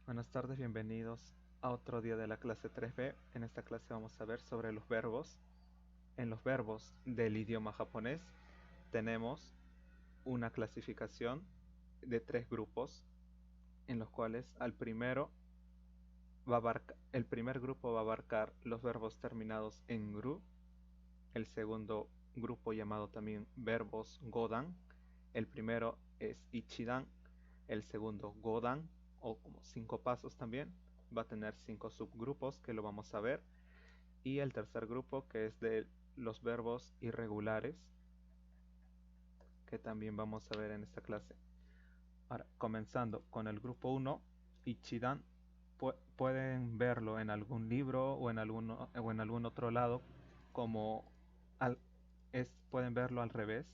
Buenas tardes, bienvenidos a otro día de la clase 3B. En esta clase vamos a ver sobre los verbos. En los verbos del idioma japonés tenemos una clasificación de tres grupos, en los cuales el primer grupo va a abarcar los verbos terminados en ru, el segundo grupo llamado también verbos godan, el primero es ichidan, el segundo godan, o como 5 pasos también, va a tener 5 subgrupos que lo vamos a ver, y el tercer grupo que es de los verbos irregulares, que también vamos a ver en esta clase. Ahora, comenzando con el grupo 1, ichidan, pueden verlo en algún libro o en algún otro lado, como al, pueden verlo al revés,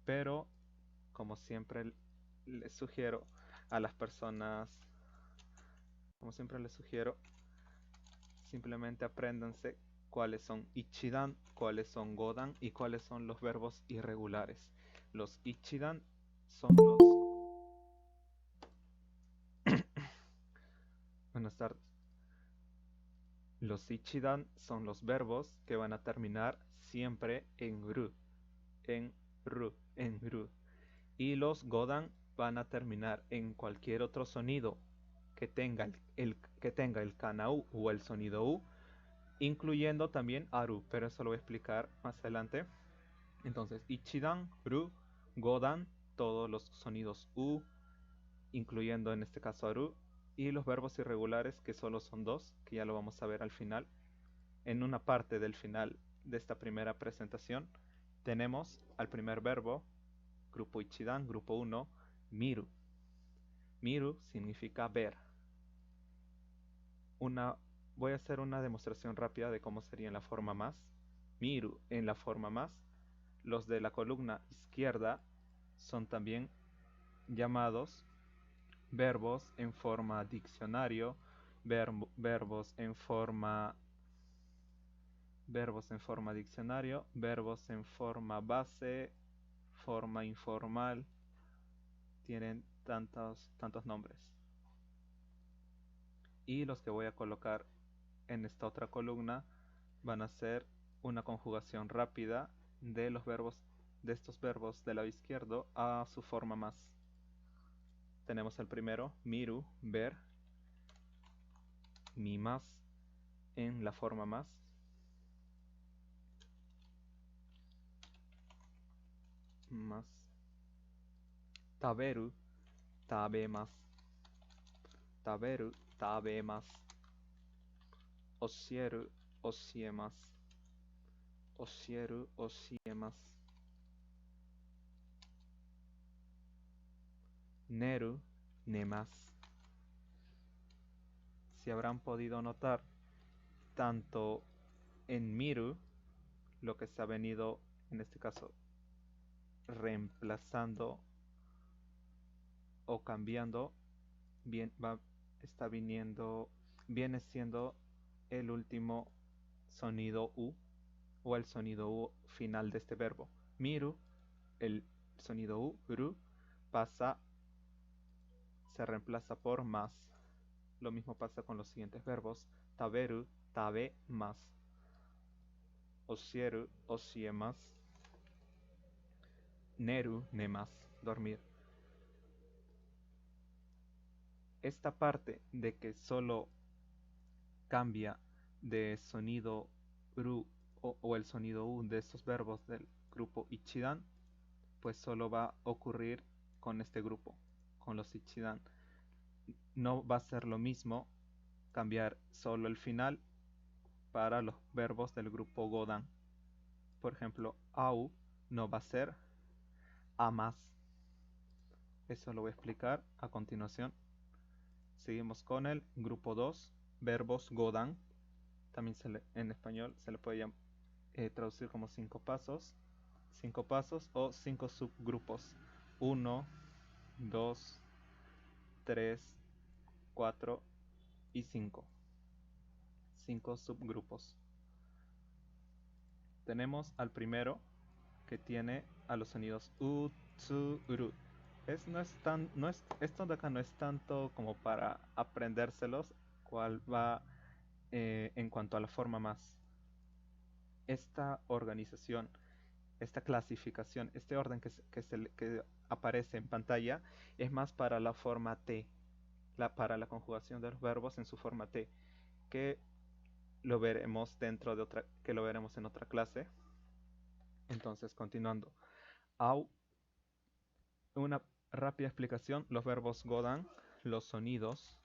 pero como siempre les sugiero a las personas, como siempre les sugiero, simplemente apréndanse cuáles son ichidan, cuáles son godan y cuáles son los verbos irregulares. Los ichidan son los... Buenas tardes. Los ichidan son los verbos que van a terminar siempre en ru, en en ru. Y los godan van a terminar en cualquier otro sonido que tenga que tenga el kana u o el sonido u, incluyendo también aru, pero eso lo voy a explicar más adelante. Entonces, ichidan, ru, godan, todos los sonidos u, incluyendo en este caso aru, y los verbos irregulares, que solo son dos, que ya lo vamos a ver al final. En una parte del final de esta primera presentación, tenemos al primer verbo, grupo ichidan, grupo 1, miru. Miru significa ver. Una, Voy a hacer una demostración rápida de cómo sería en la forma más. Miru en la forma más. Los de la columna izquierda son también llamados verbos en forma diccionario, verbos en forma base, forma informal, tienen tantos nombres. Y los que voy a colocar en esta otra columna van a ser una conjugación rápida de los verbos, de estos verbos del lado izquierdo a su forma más. Tenemos el primero, miru, ver, mimas en la forma más, más, taberu, tabemas, taberu, tabemas, osieru, osiemas, osieru, osiemas, neru, nemas. Si habrán podido notar, tanto en miru, lo que se ha venido en este caso reemplazando o cambiando, bien, está viniendo, viene siendo el último sonido u, o el sonido u final de este verbo. Miru, el sonido u, ru, pasa, se reemplaza por más. Lo mismo pasa con los siguientes verbos: taberu, tabe, más, osieru, osiemas, neru, nemas, dormir. Esta parte de que solo cambia de sonido ru o el sonido u de estos verbos del grupo ichidan, pues solo va a ocurrir con este grupo, con los ichidan. No va a ser lo mismo cambiar solo el final para los verbos del grupo godan. Por ejemplo, au no va a ser amas. Eso lo voy a explicar a continuación. Seguimos con el grupo 2, verbos godan. También en español se le puede traducir como 5 pasos. 5 pasos o 5 subgrupos. 1, 2, 3, 4 y 5. 5 subgrupos. Tenemos al primero, que tiene a los sonidos u, tsu, uru. Esto de acá no es tanto como para aprendérselos, cuál va en cuanto a la forma más. Esta organización, esta clasificación, este orden que aparece en pantalla es más para la forma T, para la conjugación de los verbos en su forma T, que lo veremos que lo veremos en otra clase. Entonces, continuando. Au, una rápida explicación, los verbos godan, los sonidos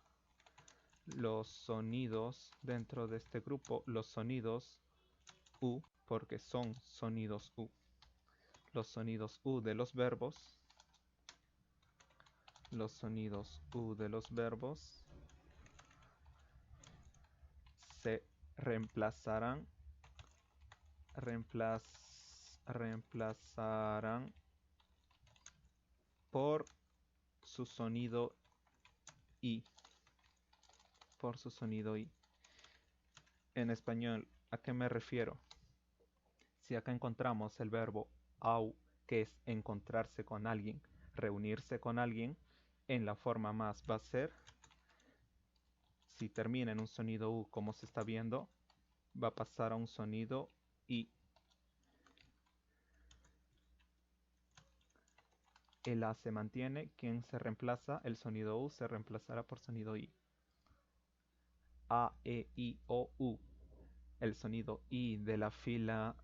dentro de este grupo, los sonidos U, porque son sonidos U. Los sonidos U de los verbos, se reemplazarán, reemplazarán por su sonido I, por su sonido I. En español, ¿a qué me refiero? Si acá encontramos el verbo au, que es encontrarse con alguien, reunirse con alguien, en la forma más va a ser, si termina en un sonido U como se está viendo, va a pasar a un sonido I. El A se mantiene, ¿quién se reemplaza? El sonido U se reemplazará por sonido I. A, E, I, O, U. El sonido I de la fila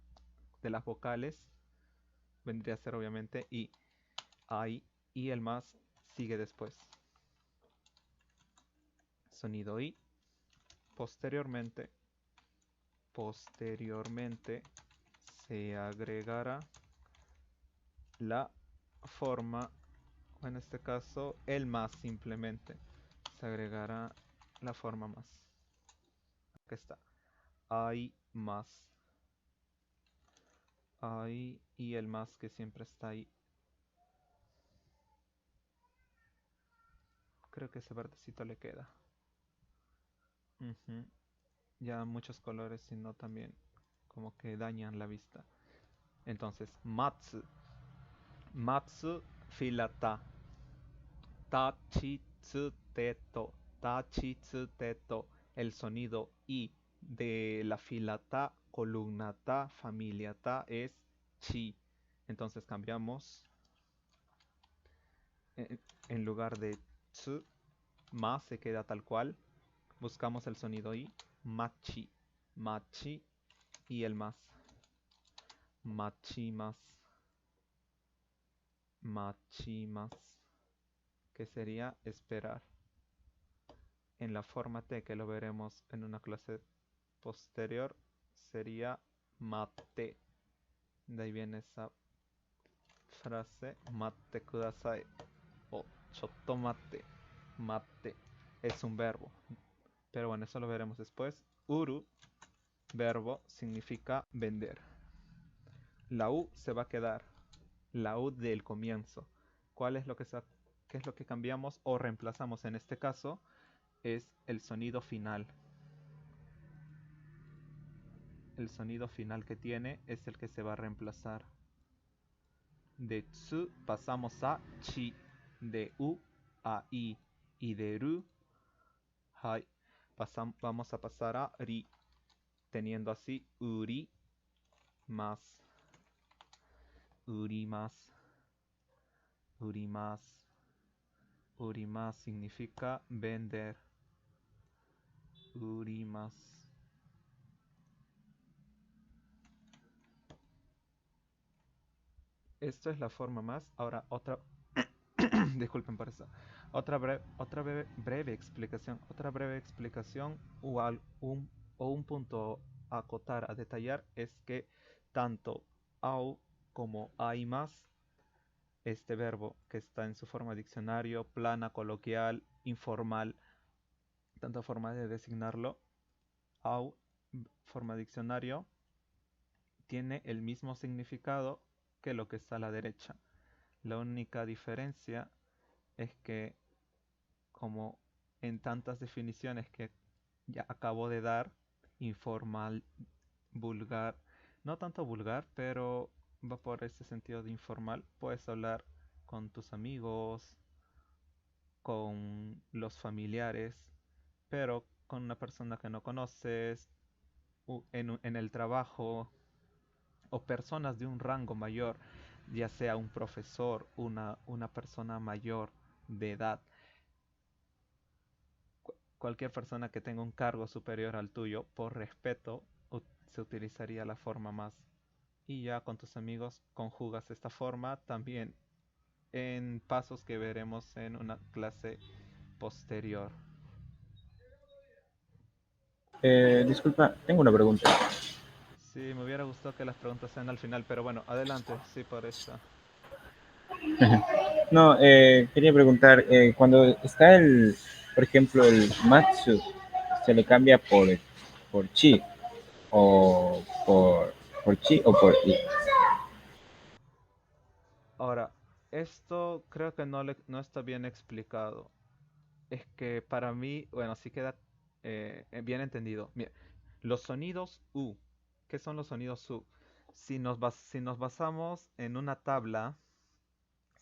de las vocales vendría a ser obviamente I, I, y el más sigue después. Sonido I. Posteriormente se agregará la forma, en este caso el más simplemente. Se agregará la forma más. Aquí está. Hay más. Hay y el más que siempre está ahí. Creo que ese verdecito le queda. Ya muchos colores, sino también como que dañan la vista. Entonces, matsu. Matsu filata. Tachitsuteto. Tachitsuteto. El sonido I de la fila ta, columna ta, familia ta es chi. Entonces cambiamos. En lugar de tsu, ma se queda tal cual. Buscamos el sonido I. Machi. Machi. Y el más. Machimas. Machimas. Que sería esperar. En la forma T, que lo veremos en una clase posterior, sería mate. De ahí viene esa frase, mate kudasai, o chotto mate. Mate es un verbo, pero bueno, eso lo veremos después. Uru, verbo, significa vender. La U se va a quedar, la U del comienzo. ¿Qué es lo que cambiamos o reemplazamos en este caso? Es el sonido final. El sonido final que tiene es el que se va a reemplazar. De tsu pasamos a chi, de u a i, y de ru, hai, vamos a pasar a ri, teniendo así uri más, uri más, uri más, uri más significa vender, uri más. Esto es la forma más. Ahora otra, disculpen por eso. Otra breve explicación. Otra breve explicación o un punto a acotar, a detallar, es que tanto au como hay más, este verbo que está en su forma diccionario, plana, coloquial, informal, tanta forma de designarlo, au, forma diccionario, tiene el mismo significado que lo que está a la derecha. La única diferencia es que, como en tantas definiciones que ya acabo de dar, informal, vulgar, no tanto vulgar, pero va por ese sentido de informal, puedes hablar con tus amigos, con los familiares, pero con una persona que no conoces, en el trabajo, o personas de un rango mayor, ya sea un profesor, una persona mayor de edad, cualquier persona que tenga un cargo superior al tuyo, por respeto, se utilizaría la forma más. Y ya con tus amigos conjugas esta forma también en pasos que veremos en una clase posterior. Disculpa, tengo una pregunta. Sí, me hubiera gustado que las preguntas sean al final, pero bueno, adelante, sí, por esta. No, quería preguntar, cuando está por ejemplo, el Matsu, ¿se le cambia por Chi o por Chi o por I? Ahora, esto creo que no está bien explicado. Es que para mí, bueno, sí queda bien entendido. Mira, los sonidos U. ¿Qué son los sonidos U? Si nos basamos en una tabla,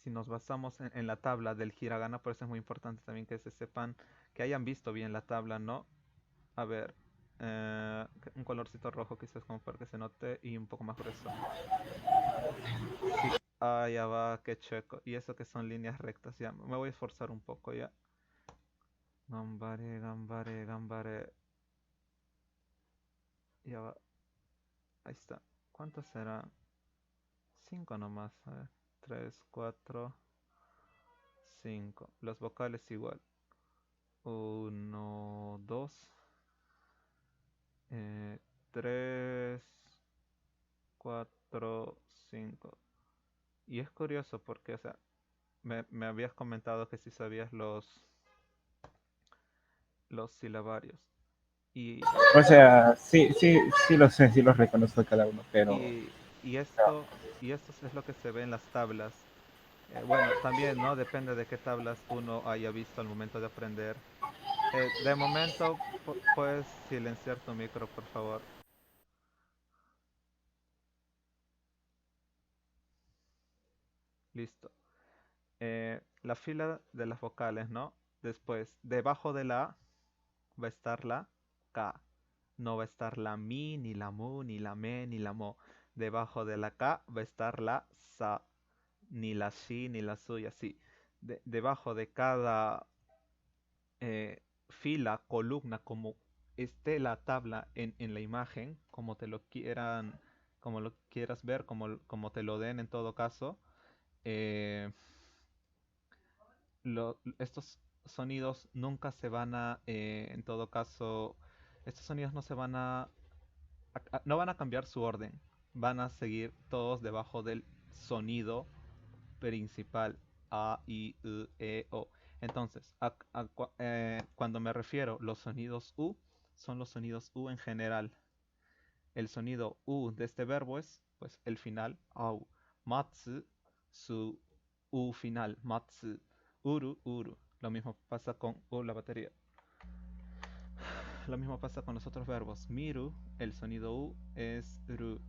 si nos basamos en la tabla del hiragana, por eso es muy importante también que se sepan, que hayan visto bien la tabla, ¿no? A ver, un colorcito rojo quizás como para que se note y un poco más grueso. Sí, ya va, qué checo. Y eso que son líneas rectas, ya, me voy a esforzar un poco ya. Gambare, gambare, gambare. Ya va, ahí está. ¿Cuántos serán? Cinco nomás, a ver. Tres, cuatro, cinco. Los vocales igual. Uno, dos, tres, cuatro, cinco. Y es curioso porque, o sea, me habías comentado que si sabías los silabarios. Y, O sea, sí, sí, sí lo sé, sí los reconozco cada uno, pero y esto, y esto es lo que se ve en las tablas. Bueno, también, ¿no? Depende de qué tablas uno haya visto al momento de aprender. De momento, puedes silenciar tu micro, por favor. Listo. La fila de las vocales, ¿no? Después, debajo de la A va a estar la K. No va a estar la mi, ni la mu, ni la me, ni la mo. Debajo de la K va a estar la sa, ni la shi, ni la su, y así. Debajo de cada fila, columna, como esté la tabla en la imagen, como te lo quieran, como lo quieras ver, como te lo den en todo caso, eh, estos sonidos nunca se van en todo caso, estos sonidos no se van no van a cambiar su orden, van a seguir todos debajo del sonido principal A, I, U, E, O. Entonces, cuando me refiero los sonidos U, son los sonidos U en general. El sonido U de este verbo es pues el final, au. Matsu, su U final, matsu. Uru, uru. Lo mismo pasa con la batería. Lo mismo pasa con los otros verbos. Miru, el sonido U es ru,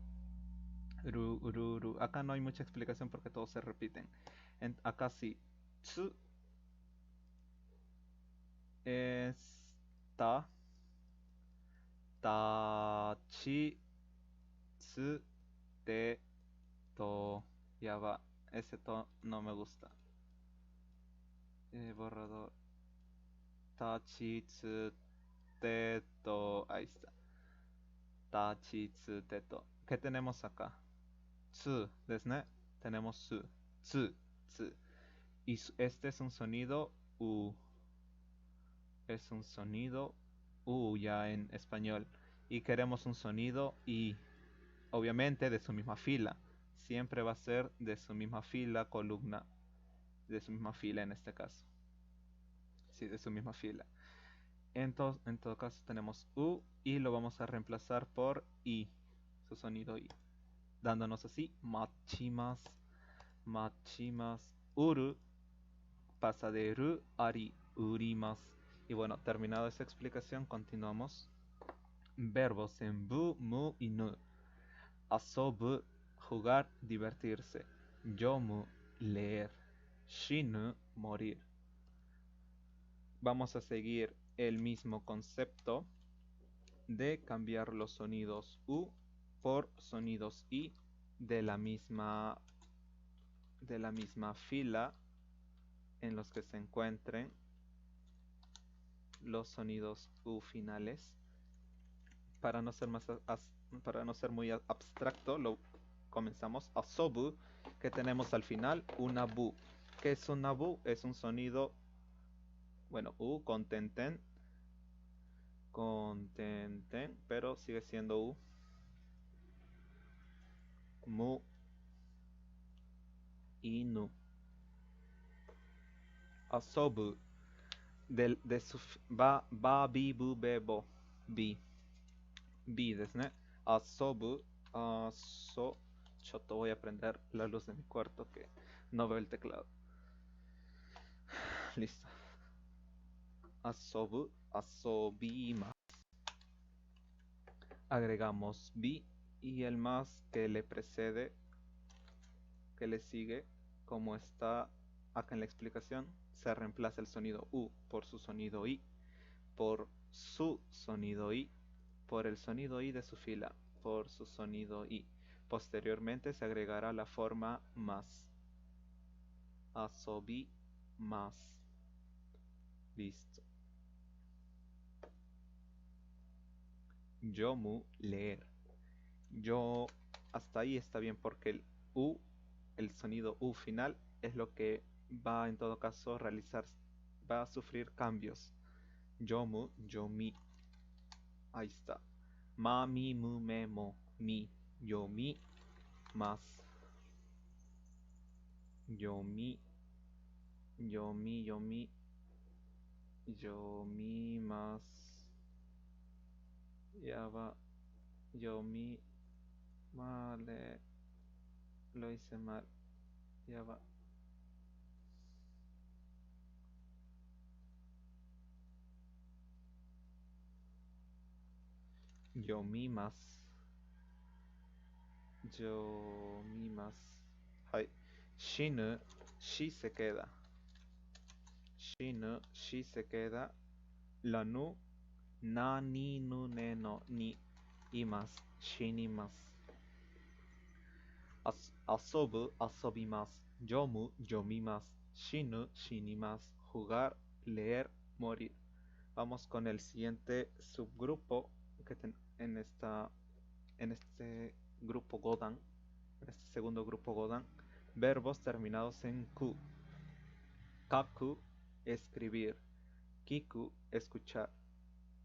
ru, ru, ru. Acá no hay mucha explicación porque todos se repiten. Acá sí. Tsu es ta, ta, chi, tsu, te, to. Ya va. Ese to no me gusta. Borrador. Ta, chi, tsu, te, to. Ahí está. Ta, chi, tsu, te, to. ¿Qué tenemos acá? Tsu, ¿desne? Tenemos su. Tsu, tsu. Y este es un sonido U. Es un sonido U ya en español. Y queremos un sonido I. Obviamente de su misma fila. Siempre va a ser de su misma fila, columna. De su misma fila en este caso. Sí, de su misma fila. En todo caso tenemos U y lo vamos a reemplazar por I. Su sonido I. Dándonos así machimas, machimas. Uru pasa de ru, ari, urimas. Y bueno, terminada esa explicación, continuamos. Verbos en bu, mu y nu. Asobu, jugar, divertirse. Yomu, leer. Shinu, morir. Vamos a seguir el mismo concepto de cambiar los sonidos U por sonidos I de la misma fila en los que se encuentren los sonidos U finales. Para no ser muy abstracto, lo comenzamos. Asobu, que tenemos al final una bu. ¿Qué es una bu? Es un sonido, bueno, U con ten, pero sigue siendo U. Mu, inu. Asobu, ba, bi, bu, be, bo. Bi. Bi, asobu, Choto, voy a prender la luz de mi cuarto que no veo el teclado. Listo. Asobu, asobima. Agregamos bi y el más que le precede, que le sigue, como está acá en la explicación, se reemplaza el sonido U por su sonido I, por su sonido I, por el sonido I de su fila, por su sonido I. Posteriormente se agregará la forma más. Asobi más. Listo. Yomu, leer. Yo, hasta ahí está bien porque el U, el sonido U final, es lo que va en todo caso a realizar, va a sufrir cambios. Yomu, yomi. Ahí está. Ma, mi, mu, me, mo, mi. Yomi, más. Yomi, yomi, más. Ya va. Yomi, vale. Lo hice mal. Ya va. Yomi más. Yomi más. Hai. Shinu, shi se queda. Shinu, shi se queda. La nu, na, ni, nu, ne, no, ni. Y más. Shini más. Asobu, asobimasu. Yomu, yomimasu. Shinu, shinimasu. Jugar, leer, morir. Vamos con el siguiente subgrupo que en este grupo Godan, en este segundo grupo Godan, verbos terminados en ku. Kaku, escribir. Kiku, escuchar.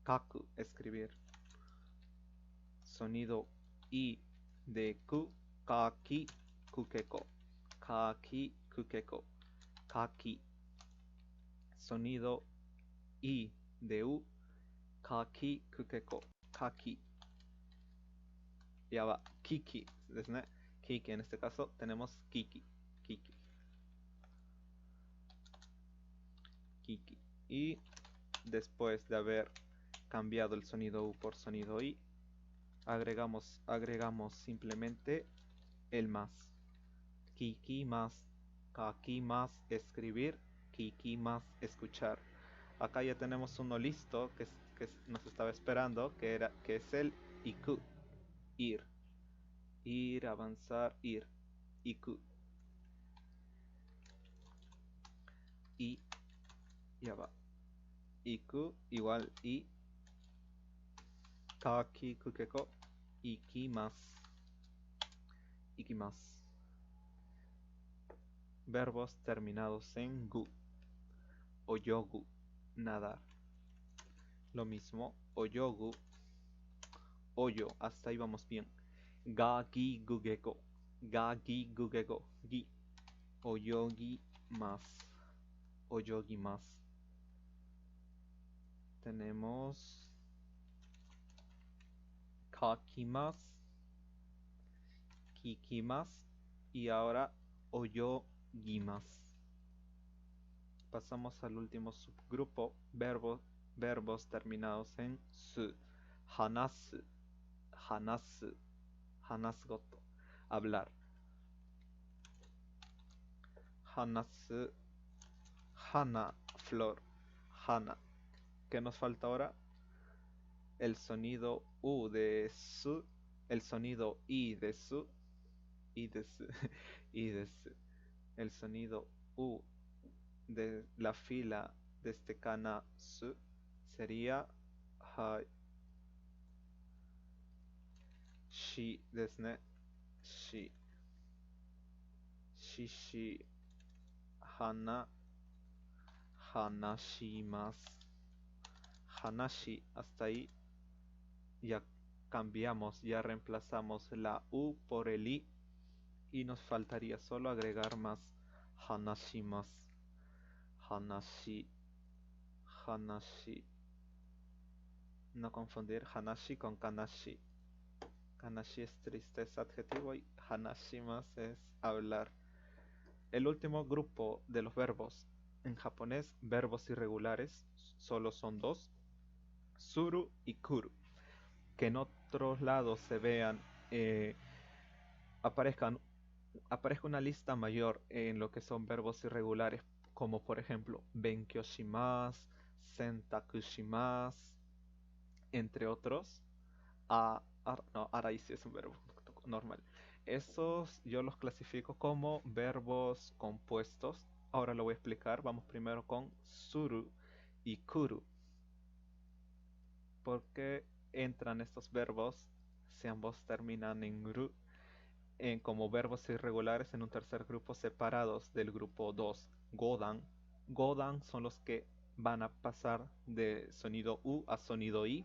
Kaku, escribir. Sonido I de ku, kaki, kukeko. Kaki, kukeko. Kaki. Sonido I de U, kaki, kukeko. Kaki. Ya va, kiki. Kiki, en este caso tenemos kiki. Kiki. Kiki. Y después de haber cambiado el sonido U por sonido I, agregamos simplemente el más. Kiki más, kaki más, escribir, kiki más, escuchar. Acá ya tenemos uno listo que nos estaba esperando, que es el iku, ir. Ir, avanzar, ir. Iku. Y ya va. Iku igual i. Kaki, kukeko. Ikimasu. Ikimasu. Verbos terminados en gu. Oyogu, nadar. Lo mismo, oyogu, hoyo, hasta ahí vamos bien. Ga, gi, gugeko. Ga, gi, gugeko. Gi. Oyogi más. Oyogi más. Tenemos kakimas, kikimas y ahora oyogimas. Pasamos al último subgrupo, verbos terminados en su. Hanasu, hanasu, hanasugoto, hablar. hanasu, hana, flor, hana. ¿Qué nos falta ahora? El sonido U de su, el sonido I de su, I de su, I de su. El sonido U de la fila de este kana su sería ha, shi desu ne. Shi, shi, hana, hanashimasu. Hanashi, hasta ahí ya cambiamos, ya reemplazamos la U por el I y nos faltaría solo agregar más hanashimasu. Hanashi, hanashi. No confundir hanashi con kanashi. Kanashi es tristeza, adjetivo, y hanashimasu es hablar. El último grupo de los verbos. En japonés, verbos irregulares solo son dos, suru y kuru. Que en otros lados se vean, aparezcan, aparezca una lista mayor en lo que son verbos irregulares, como por ejemplo, benkyo shimasu, sentaku shimasu, entre otros. No, arai sí es un verbo normal. Esos yo los clasifico como verbos compuestos. Ahora lo voy a explicar. Vamos primero con suru y kuru. ¿Por qué entran estos verbos si ambos terminan en ru? Como verbos irregulares en un tercer grupo separados del grupo 2, godan. Godan son los que van a pasar de sonido U a sonido I,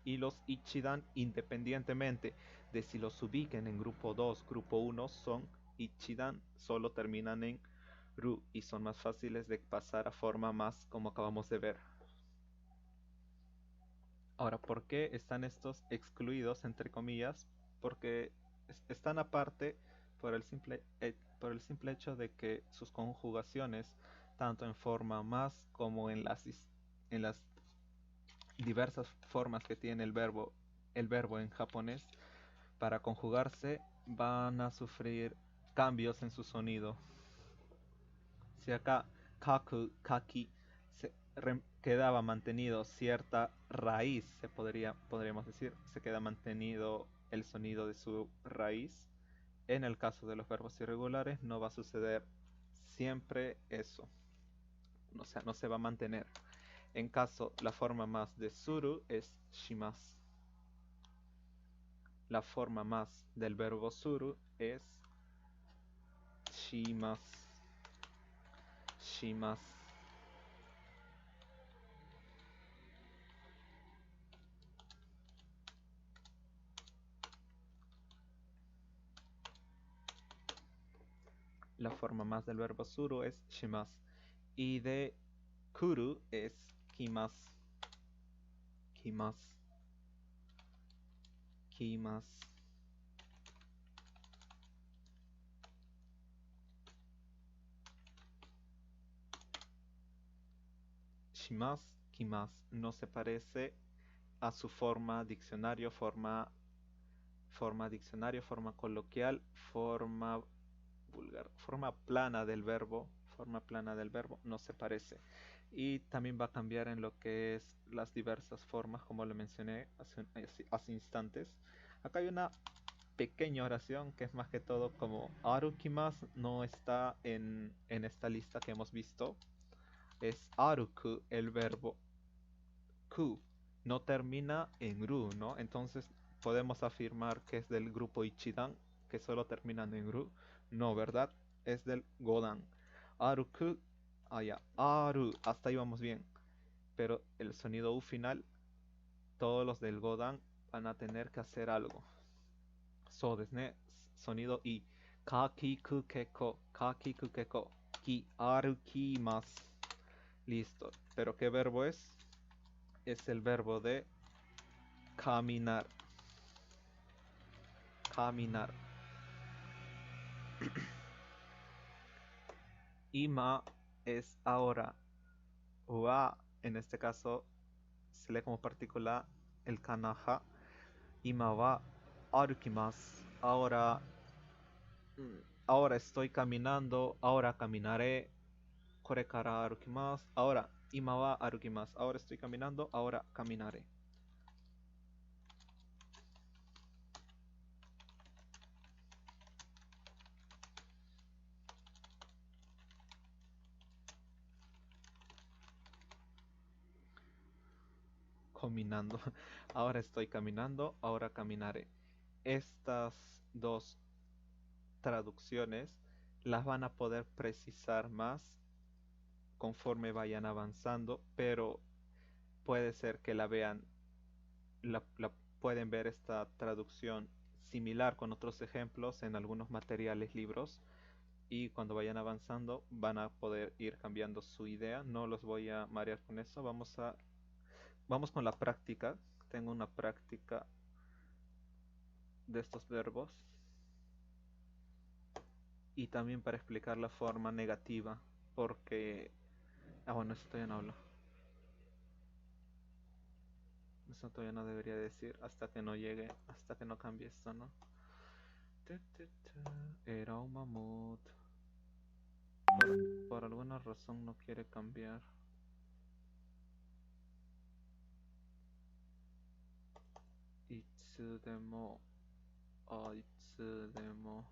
y los ichidan, independientemente de si los ubiquen en grupo 2, grupo 1, son ichidan, solo terminan en ru y son más fáciles de pasar a forma más, como acabamos de ver. Ahora, ¿por qué están estos excluidos, entre comillas? Porque están aparte por el simple hecho de que sus conjugaciones, tanto en forma más como en las diversas formas que tiene el verbo en japonés, para conjugarse van a sufrir cambios en su sonido. Si acá kaku, kaki quedaba mantenido cierta raíz, podríamos decir, se queda mantenido el sonido de su raíz. En el caso de los verbos irregulares no va a suceder siempre eso. O sea, no se va a mantener. En caso, la forma más de suru es shimasu. La forma más del verbo suru es shimasu. Shimasu. La forma más del verbo suru es shimasu. Y de kuru es kimasu. Kimasu. Kimasu. Shimasu, kimasu no se parece a su forma diccionario, forma diccionario, forma coloquial, forma vulgar, forma plana del verbo, no se parece. Y también va a cambiar en lo que es las diversas formas, como lo mencioné hace instantes. Acá hay una pequeña oración que es más que todo como arukimasu, no está en esta lista que hemos visto. Es aruku el verbo, ku no termina en ru, ¿no? Entonces podemos afirmar que es del grupo ichidan, que solo terminan en ru. No, ¿verdad? Es del godan. Aruku, ya, aru, hasta ahí vamos bien. Pero el sonido u final, todos los del godan van a tener que hacer algo. So desu ne, sonido i. Kakiku keko, kakiku keko, ki arukimasu. Listo. ¿Pero qué verbo es? Es el verbo de caminar. Caminar. Ima es ahora. Wa, en este caso, se lee como partícula el kanaja. Ima wa arukimasu. Ahora ahora estoy caminando, ahora caminaré, korekara arukimasu, ahora ima wa arukimasu, ahora estoy caminando, ahora caminaré. Caminando, ahora estoy caminando, ahora caminaré. Estas dos traducciones las van a poder precisar más conforme vayan avanzando, pero puede ser que la vean, la pueden ver esta traducción similar con otros ejemplos en algunos materiales, libros, y cuando vayan avanzando van a poder ir cambiando su idea. No los voy a marear con eso. Vamos con la práctica. Tengo una práctica de estos verbos y también para explicar la forma negativa, porque bueno, eso todavía no hablo. Eso todavía no debería decir hasta que no llegue, hasta que no cambie esto, ¿no? Era un mamut. Por alguna razón no quiere cambiar. Itsu demo. Itsu demo.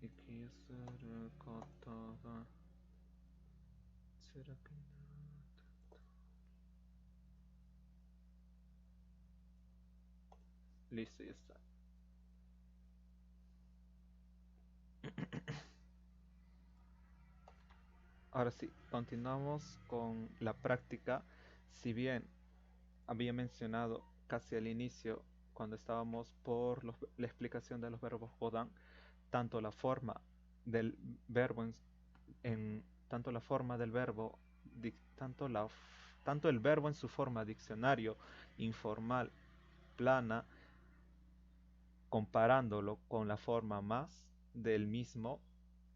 Iki suru koto ga tsuraku natta. Listo, ya está. Ahora sí, continuamos con la práctica. Si bien había mencionado casi al inicio, cuando estábamos por la explicación de los verbos Godan, tanto la forma del verbo tanto la forma del verbo, tanto el verbo en su forma diccionario, informal, plana, comparándolo con la forma más del mismo,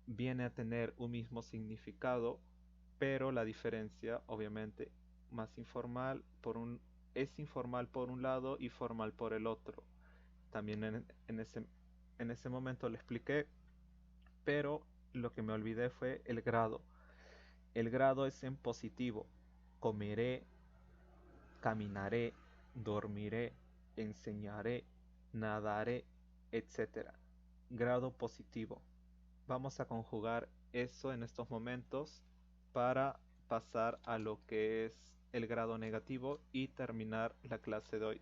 viene a tener un mismo significado, pero la diferencia, obviamente, más informal es informal por un lado y formal por el otro. También en ese momento lo expliqué, pero lo que me olvidé fue el grado. El grado es en positivo. Comeré, caminaré, dormiré, enseñaré, nadaré, etcétera. Grado positivo. Vamos a conjugar eso en estos momentos para pasar a lo que es el grado negativo y terminar la clase de hoy.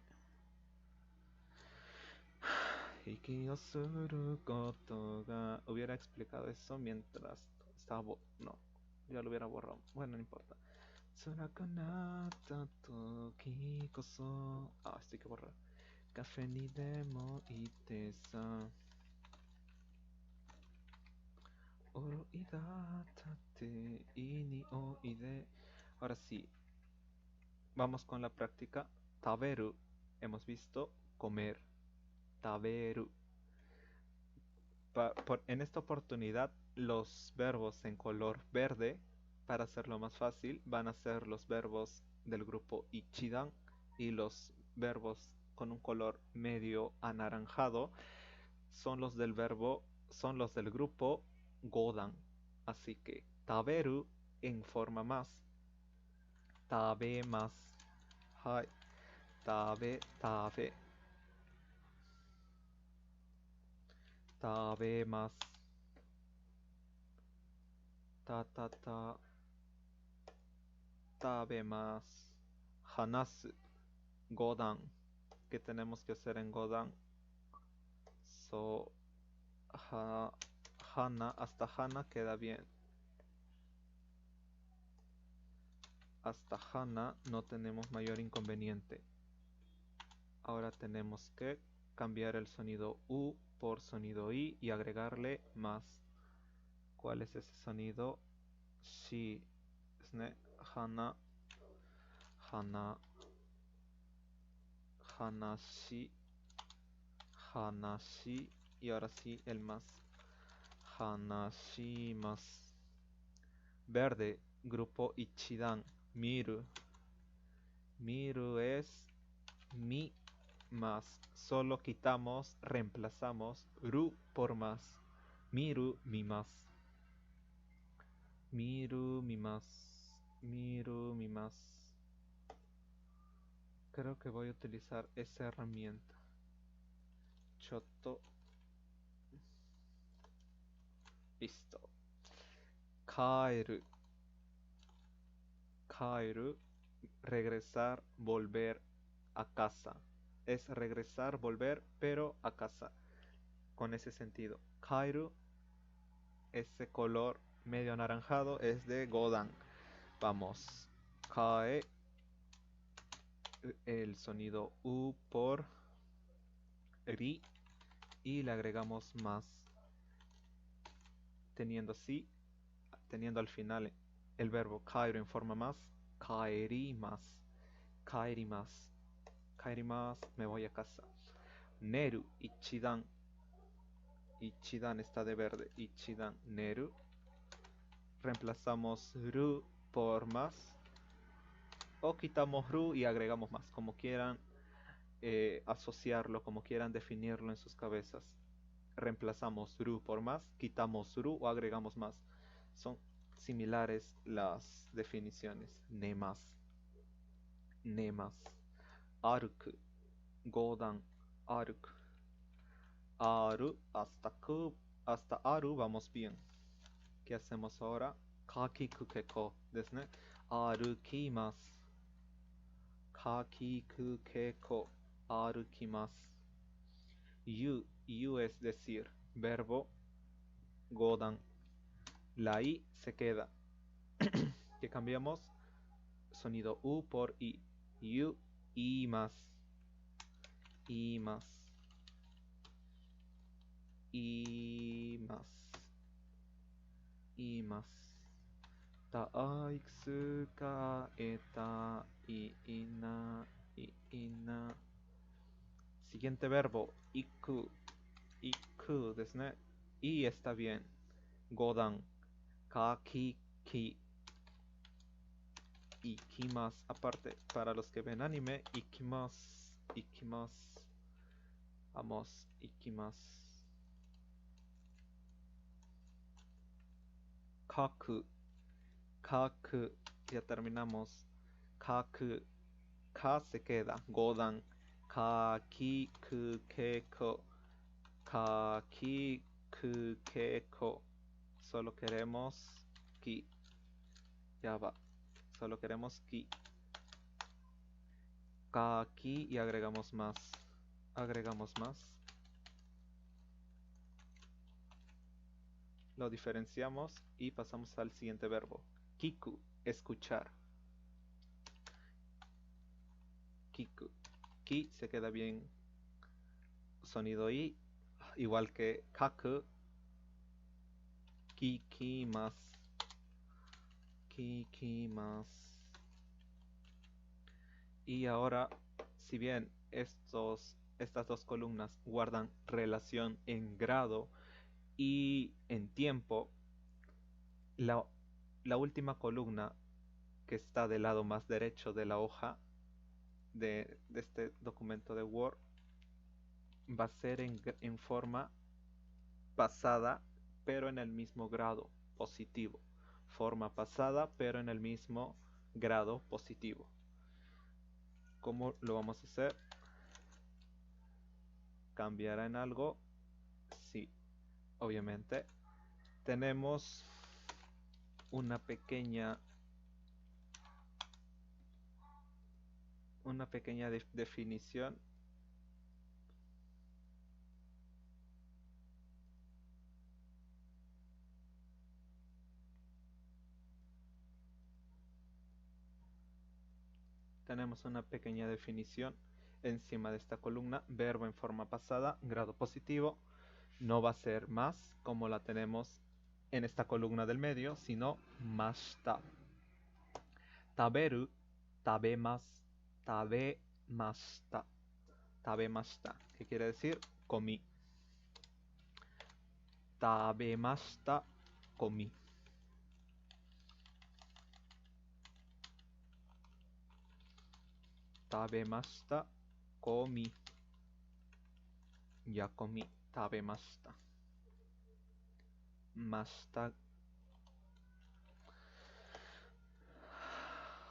Hubiera explicado eso mientras estaba... No, ya lo hubiera borrado. Bueno, no importa. Esto hay que borrar. Café ni demo itesa. Oro idatate ini o ide. Ahora sí, vamos con la práctica. Taberu. Hemos visto comer. Taberu. En esta oportunidad, los verbos en color verde, para hacerlo más fácil, van a ser los verbos del grupo Ichidan, y los verbos con un color medio anaranjado son los del grupo Godan. Así que taberu en forma más. Tabe más. Hai. Tabe, tabe. Tabe más. Ta, ta, ta. Tabe más. Hanasu. Godan. ¿Qué tenemos que hacer en Godan? So, Hana, hasta Hana queda bien. Hasta Hana no tenemos mayor inconveniente. Ahora tenemos que cambiar el sonido U por sonido I y agregarle más. ¿Cuál es ese sonido? Shi. Hana. Hana. Hanashi. Hanashi. Y ahora sí el más. Hanashi más. Verde, grupo Ichidan. Miru. Miru es mi más. Solo quitamos, reemplazamos ru por más. Miru, mimas. Miru, mimas. Miru, mimas. Creo que voy a utilizar esa herramienta. Choto. Listo. Kaeru. Kaeru. Regresar, volver a casa. Es regresar, volver, pero a casa. Con ese sentido. Kaeru, ese color medio anaranjado, es de Godan. Vamos. Kae. El sonido U por ri. Y le agregamos más. Teniendo así, teniendo al final el verbo kaeru en forma más. Kaerimas. Kaerimas. Kaerimas. Me voy a casa. Neru. Ichidan. Ichidan está de verde. Ichidan. Neru. Reemplazamos ru por más. O quitamos ru y agregamos más. Como quieran asociarlo, como quieran definirlo en sus cabezas. Reemplazamos ru por más. Quitamos ru o agregamos más. Son similares las definiciones. Nemas. Nemas. Aruku. Godan. Aruku. Aru. Hasta aru vamos bien. ¿Qué hacemos ahora? Kakiku keko ですね。歩きます。Kakiku keko. Arukimasu. You es decir. Verbo. Godan. La I se queda. ¿Qué cambiamos? Sonido U por I. You. Imas. Imas. Imas. Imas. Taiksu kaeta ina. Siguiente verbo. Iku. Iku ですね。I está bien. Godan. Kakiki. Ikimas. Aparte, para los que ven anime, ikimas. Ikimas. Vamos. Ikimas. Kaku. Kaku. Ya terminamos. Kaku. Ka se queda. Godan. Kakiku keko. Kakiku keko. Solo queremos ki. Ya va. Solo queremos ki. Kaki y agregamos más. Agregamos más. Lo diferenciamos y pasamos al siguiente verbo. Kiku, escuchar. Kiku. Ki se queda bien. Sonido I, igual que kaku. Kikimasu. Kikimasu. Y ahora, si bien estas dos columnas guardan relación en grado y en tiempo, la última columna que está del lado más derecho de la hoja de este documento de Word va a ser en forma pasada, pero en el mismo grado positivo. Forma pasada, pero en el mismo grado positivo. ¿Cómo lo vamos a hacer? ¿Cambiará en algo? Sí, obviamente. Tenemos una pequeña definición. Tenemos una pequeña definición encima de esta columna. Verbo en forma pasada, grado positivo. No va a ser más como la tenemos en esta columna del medio, sino mashita. Taberu, tabemasu, tabemashita. Tabemashita, ¿qué quiere decir? Comí. Tabemashita, comí. Tabemashita, comí. やこみ、食べました。ました。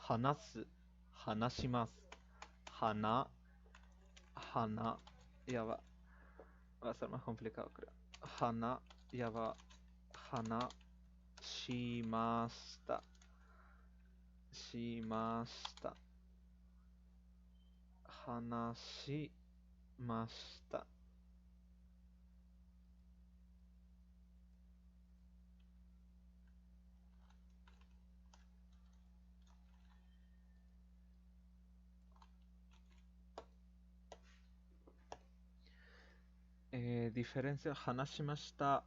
話す、話します。花、花、ya va a ser más complicado, creo. Hana, ya va. Hana, shimasta. Shimasta. Hanashimashita. Diferencia hanashimashita,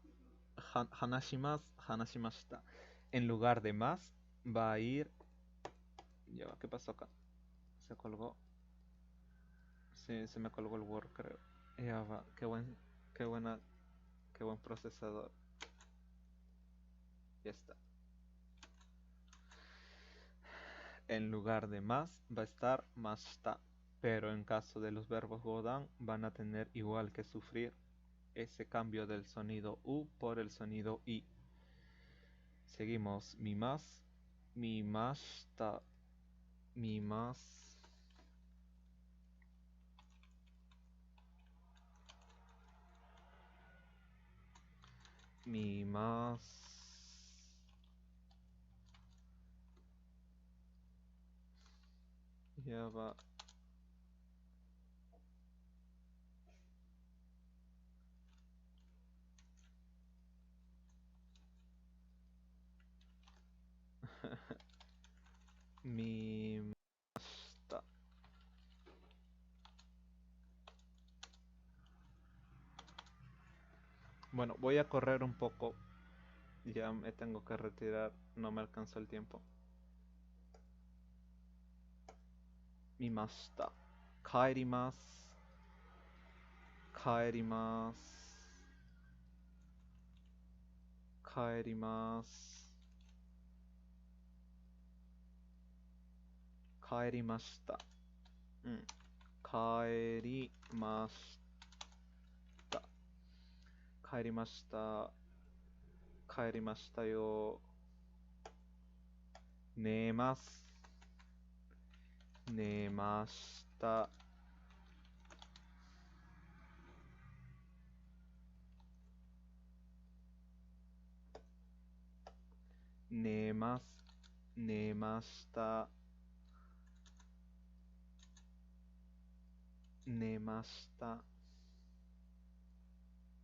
hanashimashita. En lugar de más, va a ir. Ya va, ¿qué pasó acá? Se colgó. Sí, se me colgó el Word, creo. Ya va, qué buena, qué buen procesador. Ya está. En lugar de más, va a estar mashita. Pero en caso de los verbos godan, van a tener igual que sufrir ese cambio del sonido U por el sonido I. Seguimos. Mi más, mi mashita, mi más, mi más. Ya va. Mi mashita. Bueno, voy a correr un poco. Ya me tengo que retirar. No me alcanzó el tiempo. Mi mashita. Kaerimasu. Kaerimasu. Kaerimasu. Kaerimashita. うん。帰りました。帰りました。帰りましたよ。寝ます。寝ました。寝ます。寝ました。寝ました。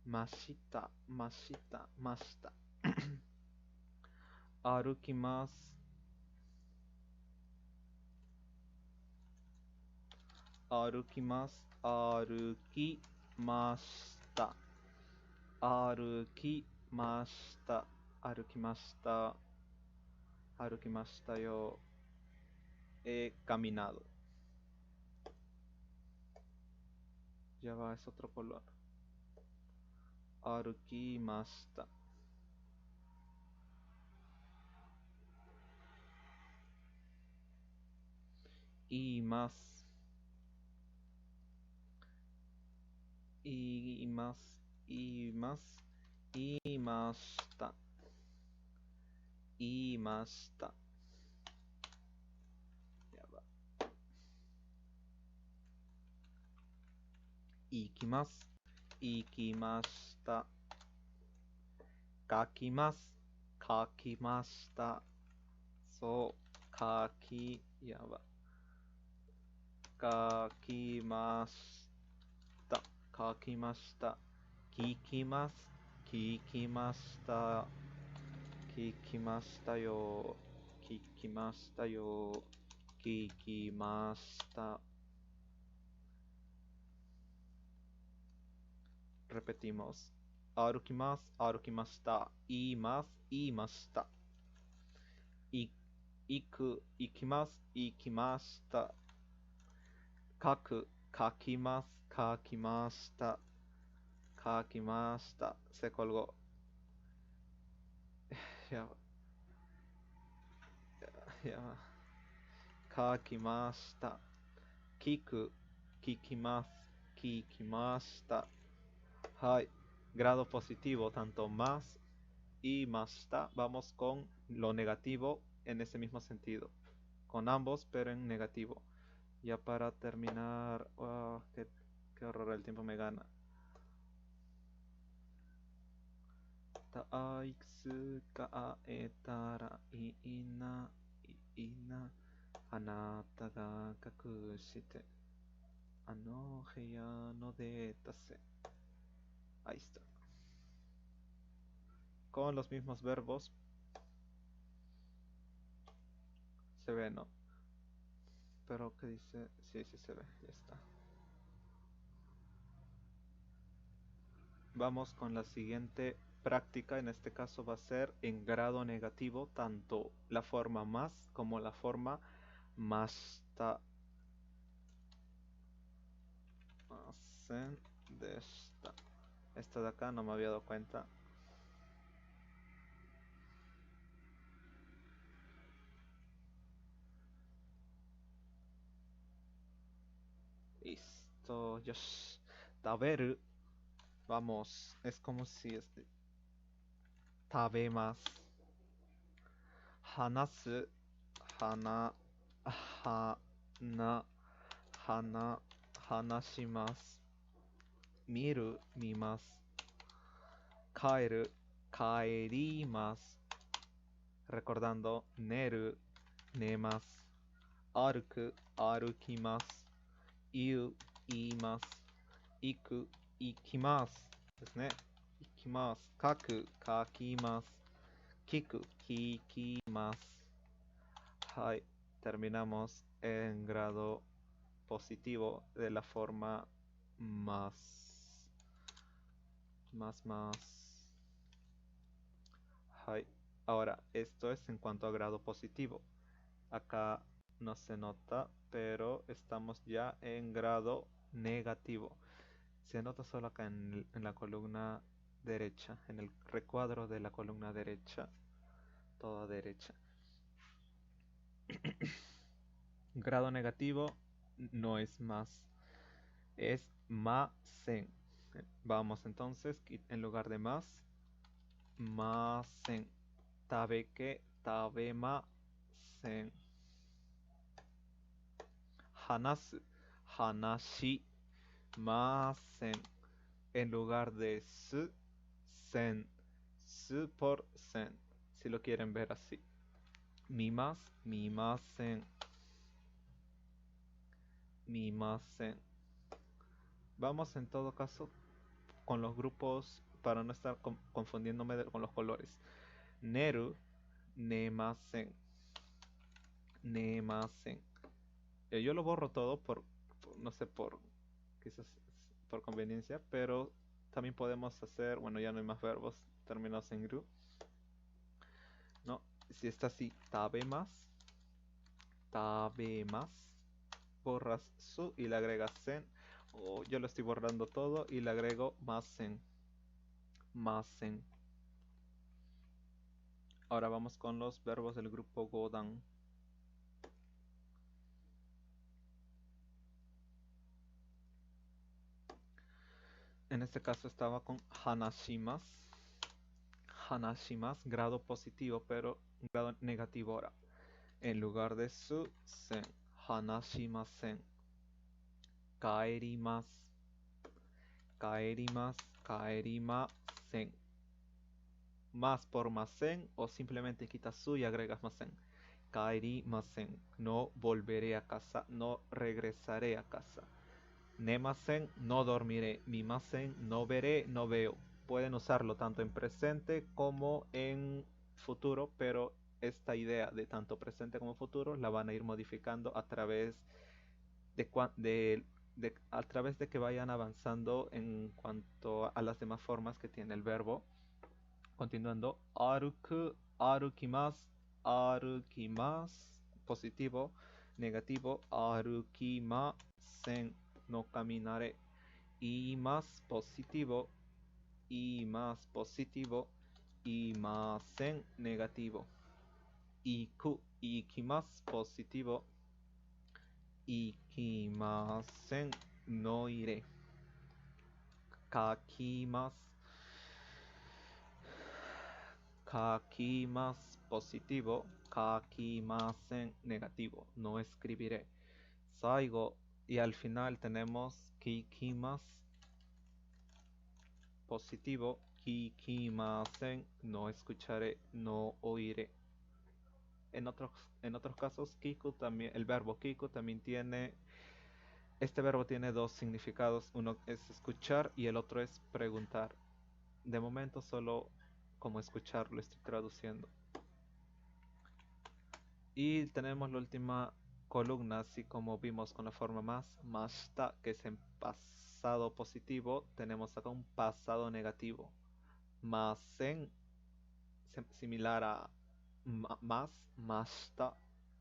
ました。ました。ました。歩きます。歩きます。歩きました。歩きました。歩きました。歩きましたよ。He caminado. Ya va, es otro color. Arukimashita. Imasu. Imasu. Imasu. Imashita. Imashita. Ya va. Ikimasu. Ikimashita. Kakimasu. Kakimashita. So, kaki. Ya va. Kakimashita. Kakimashita. Kikimasu. Kikimashita. Kikimashita yo. Kikimashita yo. Kikimashita. Repetimos. Arukimasu. Arukimashita. Imasu. Imashita. Iku. Ikimasu. Ikimashita. Kaku. Kakimasu. Kakimashita. Kakimashita. Se colgó. Ya, ya. Kakimashita. Kiku. Kikimasu. Kikimashita. Hai. Grado positivo, tanto más y mashita. Vamos con lo negativo en ese mismo sentido. Con ambos, pero en negativo. Ya para terminar. Qué horror, el tiempo me gana. Taiksu ga aetara iina iina anata ga kakushite ano heya no detase. Ahí está. Con los mismos verbos. Se ve, ¿no? Pero ¿qué dice? Sí, sí se ve, ya está. Vamos con la siguiente práctica. En este caso va a ser en grado negativo, tanto la forma más como la forma mashita. Masen deshita. Esta de acá no me había dado cuenta. Listo, yosh. Taberu. Vamos, es como si tabemasu. Hanasu. Hana. Hana. Hana. Hanashimasu. Miru. Mimasu. Kaeru. Kaerimasu. Recordando, neru. Nemasu. Aruku. Arukimasu. Iu. Iimasu. Iku. Ikimasu. ですね。行きます。書く、書きます。聞く、聞きます。はい。Terminamos en grado positivo de la forma más. Más. Hai. Ahora, esto es en cuanto a grado positivo. Acá no se nota, pero estamos ya en grado negativo. Se nota solo acá en la columna derecha, en el recuadro de la columna derecha, toda derecha. Grado negativo no es más, es masen. Vamos entonces, en lugar de más, masen. Tabeke, tabemasen. Hanasu, hanashi masen. En lugar de su, sen. Su por sen, si lo quieren ver así. Mimas, mimasen. Mimasen. Vamos en todo caso con los grupos para no estar confundiéndome con los colores. Neru, nemasen. Nemasen. Yo lo borro todo no sé, quizás por conveniencia, pero también podemos hacer, bueno, ya no hay más verbos terminados en gru. No, si está así, tabemas, tabemas, borras su y le agregas sen. O yo lo estoy borrando todo y le agrego masen. Masen. Ahora vamos con los verbos del grupo Godan. En este caso estaba con hanashimas. Hanashimas, grado positivo, pero grado negativo ahora. En lugar de su, sen. Hanashimasen. Kaerimasu. Kaerimasu. Kaerimasen. Más por masen o simplemente quitas su y agregas masen. Kaerimasen. No volveré a casa, no regresaré a casa. Nemasen, no dormiré. Mimasen, no veré, no veo. Pueden usarlo tanto en presente como en futuro, pero esta idea de tanto presente como futuro la van a ir modificando a través a través de que vayan avanzando en cuanto a las demás formas que tiene el verbo. Continuando, aruku, arukimasu, arukimasu, positivo, negativo, arukimasen, no caminaré. Y más positivo, imasen, negativo. Iku, ikimasu, positivo, ikimasen, no iré. kakimasu. Kakimasu positivo, kakimasen negativo. No escribiré. Saigo y al final tenemos kikimasu positivo, kikimasen no escucharé, no oiré. En otros, en otros casos, kiku también, el verbo kiku también tiene, este verbo tiene dos significados, uno es escuchar y el otro es preguntar. De momento solo como escuchar lo estoy traduciendo. Y tenemos la última columna, así como vimos con la forma más, mashita, que es en pasado positivo, tenemos acá un pasado negativo. Masen, similar a más, mashita,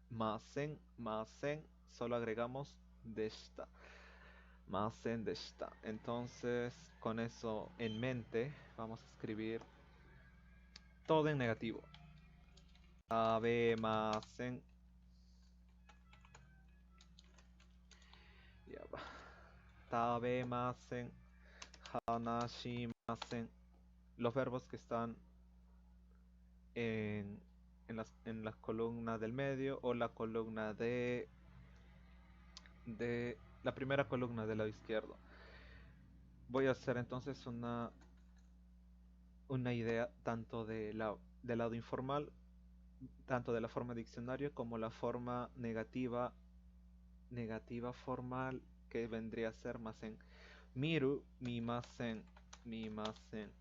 masen, masen, solo agregamos deshita. Masen deshita. Entonces, con eso en mente, vamos a escribir todo en negativo. Tabemasen. Ya va. Tabemasen. Hanashimasen. Los verbos que están en, en la columna del medio o la columna de la primera columna del lado izquierdo. Voy a hacer entonces una idea tanto del lado informal, tanto de la forma diccionario como la forma negativa, negativa formal que vendría a ser masen. Miru, mimasen, mimasen.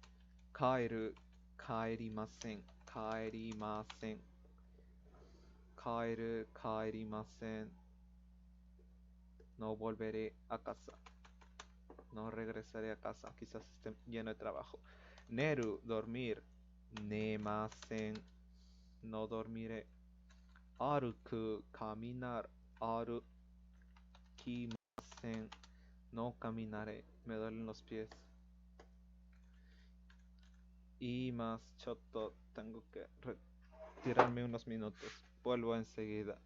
Kaeru, kaerimasen, kaerimasen. Kaeru, kaerimasen. No volveré a casa. No regresaré a casa. Quizás esté lleno de trabajo. Neru, dormir. Nemasen. No dormiré. Aruku, caminar. Arukimasen. No caminaré. Me duelen los pies. Y más choto. Tengo que retirarme unos minutos. Vuelvo enseguida.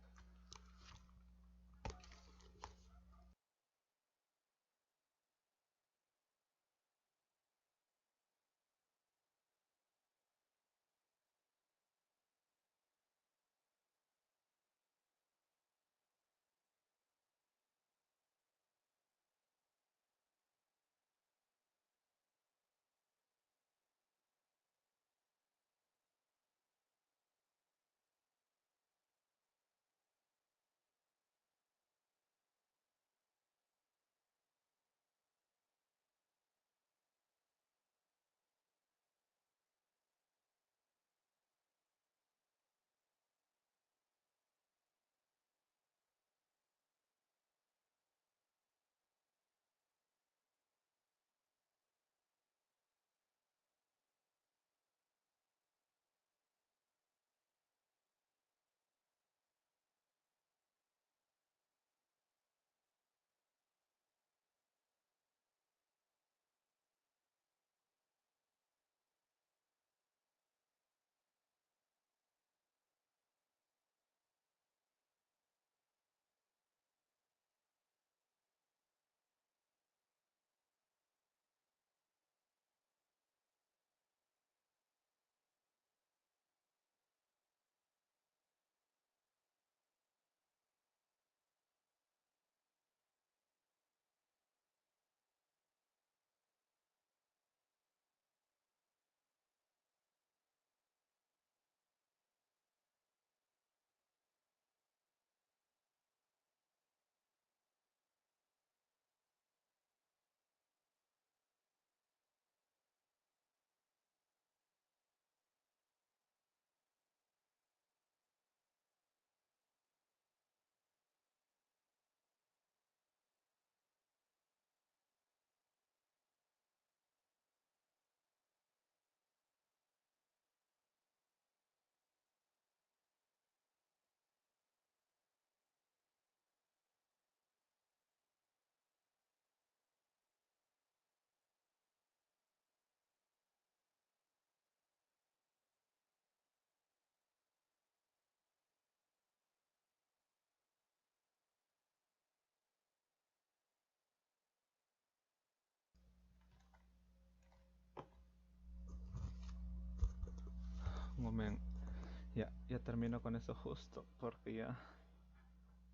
Ya termino con eso justo porque ya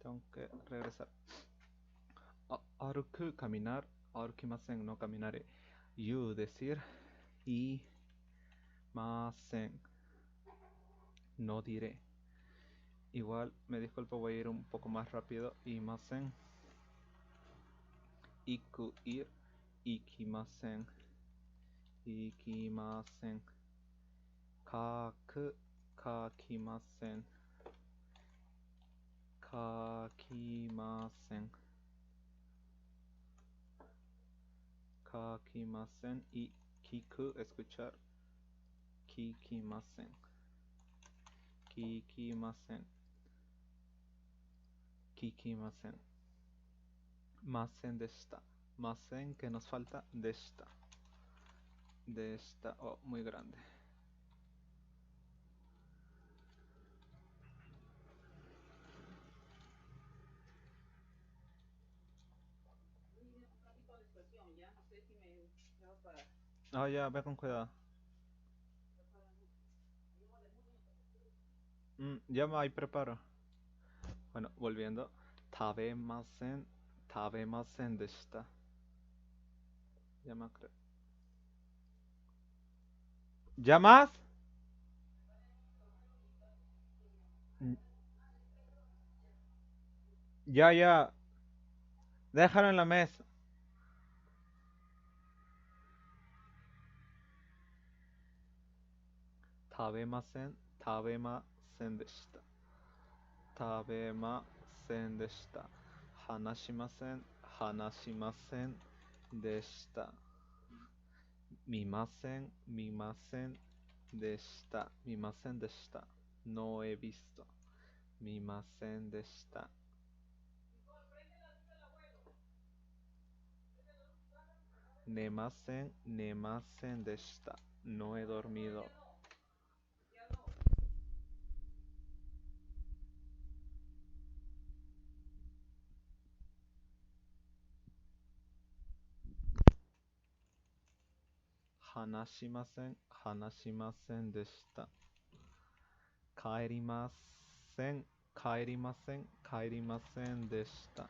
tengo que regresar. Aruku, caminar. Arukimasen, no caminaré. You, decir. Y masen, no diré. Igual, me disculpo, voy a ir un poco más rápido. Imasen. Iku, ir. Ikimasen. Ikimasen. Kaku, kakimasen. Kakimasen. Kakimasen. Y kiku, escuchar. Kikimasen. Kikimasen. Kikimasen. Masen deshita. Masen, que nos falta, deshita. Deshita, oh, muy grande. Ah, ya, ve con cuidado. Ya me ahí preparo. Bueno, volviendo. Tabemasen. Tabemasen deshita. Ya me creo. ¿Ya más? Mm, Ya, ya. Déjalo en la mesa. Tabemasen. Tabemasen deshita. Tabemasen deshita. Hanashimasen. Hanashimasen deshita. Mimasen. Mimasen deshita. Mimasen deshita. No he visto. Mimasen deshita. Nemasen. Nemasen deshita. No he dormido. Hanashimasen. Hanashimasen deshita. Kaerimasen. Kaerimasen. Kaerimasen deshita.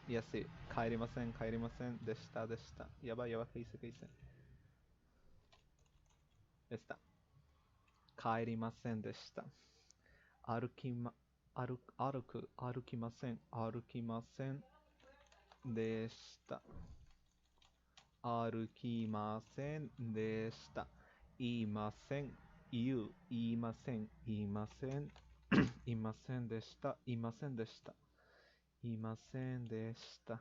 Y así. Kaerimasen. Kaerimasen deshita. Deshita. Ya va, ¿qué hice? ¿Qué hice? Está. Kaerimasen deshita. Arukimasen. Arukimasen deshita. Arukimasen deshita. Imasen. You. Imasen. Imasen. Imasen deshita. Imasen deshita. Imasen deshita.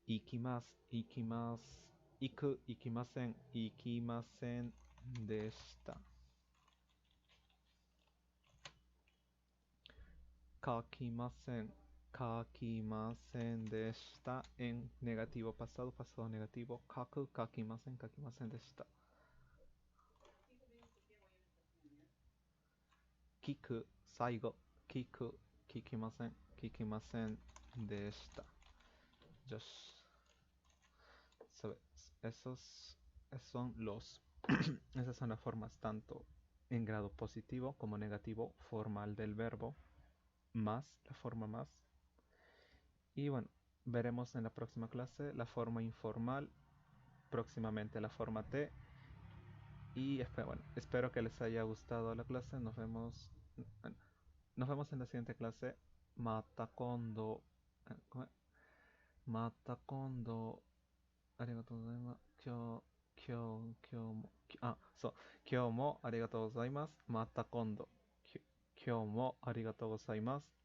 Ikimasu. Ikimasu. Iku. Ikimasen. Ikimasen deshita. Kakimasen. Kakimasen deshita en negativo pasado, pasado negativo. Kaku, kakimasen, kakimasen deshita. Kiku, saigo. Kiku, kikimasen, kikimasen deshita. Yosh. Esos son los. Esas son las formas tanto en grado positivo como negativo formal del verbo, más la forma más. Y bueno, veremos en la próxima clase la forma informal, próximamente la forma T. Y bueno, espero que les haya gustado la clase. Nos vemos en la siguiente clase. Mata kondo. Mata kondo. Arigatou gozaimasu. Kyou mo arigatou gozaimasu. Mata kondo. Kyou mo arigatou gozaimasu.